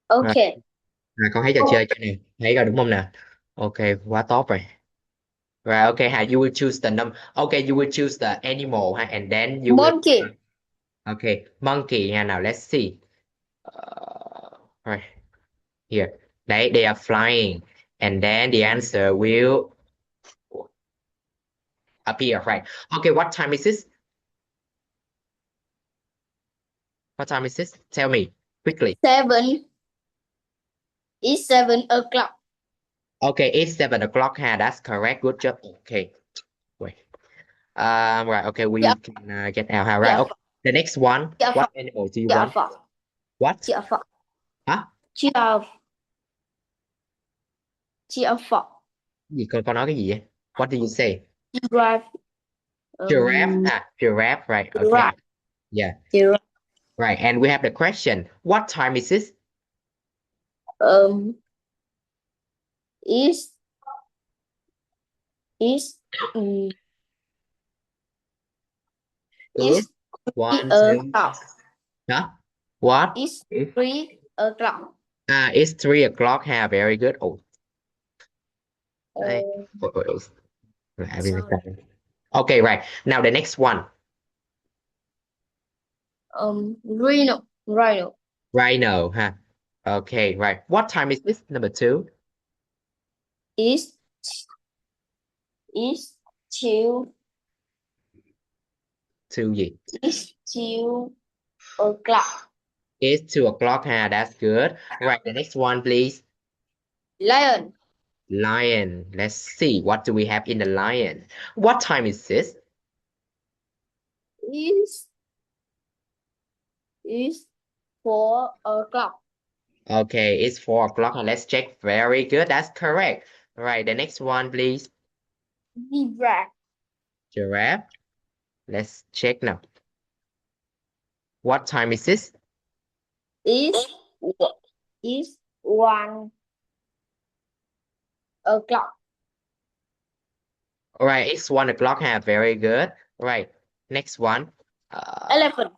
Ok. Con thấy trò chơi chưa nè, thấy rồi đúng không nè? Ok, quá tốt rồi. Right, okay, you will choose the number. Okay, you will choose the animal and then you will Monkey. Okay, monkey now let's see. Right. Here. They are flying and then the answer will appear, right? Okay, what time is this? What time is this? Tell me quickly. 7. It's 7 o'clock. Okay, it's 7 o'clock. That's correct. Good job. Okay. Wait. Right. Okay, we Yeah. can get out. Right. Okay. The next one. What animal do you want? What? Giraffe. Hả? Giraffe. Giraffe. Gì con nói cái gì vậy? What did you say? Giraffe. Giraffe. Giraffe. Right. Okay. Giraffe. Yeah. Giraffe. Right. And we have the question. What time is this? Is Is 1, 2. o'clock. Hả? What? It's 3 o'clock. It's 3 o'clock. Very good. Oh. Okay, right. Now the next one. Rhino. Rhino. Okay, right. What time is this? Number 2. Is 2. 2 gì? It's 2 o'clock. It's 2 o'clock. That's good. Right. The next one, please. Lion. Lion. Let's see. What do we have in the lion? What time is this? Is 4 o'clock. Okay, it's 4 o'clock. Let's check. Very good. That's correct. All right. The next one, please. Giraffe. Giraffe. Let's check now. What time is this? Is 1 o'clock. All right, it's 1 o'clock. Very good. All right. Next one. Elephant.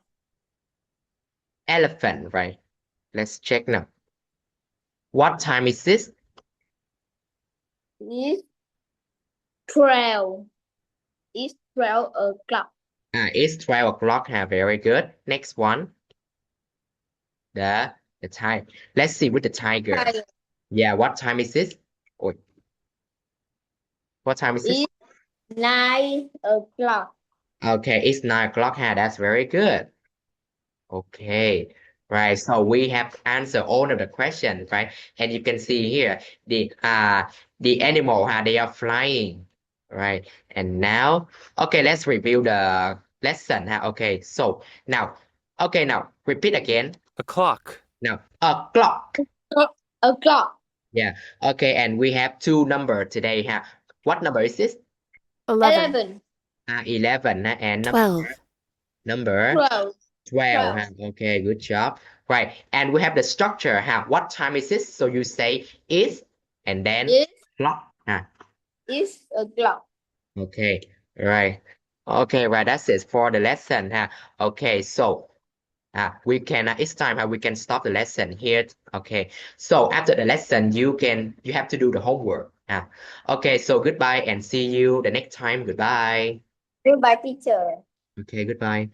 Elephant, right? Let's check now. What time is this? Is 12. It's 12 o'clock. It's 12 o'clock. Very good. Next one. The time. Let's see with the tiger. Tiger. Yeah, what time is this? Oh. What time is this? It's 9 o'clock. Okay, it's 9 o'clock. That's very good. Okay. Right, so we have answered all of the questions, right? And you can see here the animal, they are flying, right? And now, okay, let's review the lesson. Okay, so now, okay, now repeat again. A clock. Now, a clock. O'clock. Yeah. Okay, and we have 2 numbers today. What number is this? 11. 11. And 12. Number 12. Okay, good job. Right, and we have the structure. What time is this? So you say is and then Is clock. It's o'clock. Okay, right. Okay, right. That's it for the lesson. Okay, so we can it's time we can stop the lesson here. Okay, so after the lesson you have to do the homework. Okay, so goodbye and see you the next time. Goodbye. Goodbye, teacher. Okay, goodbye.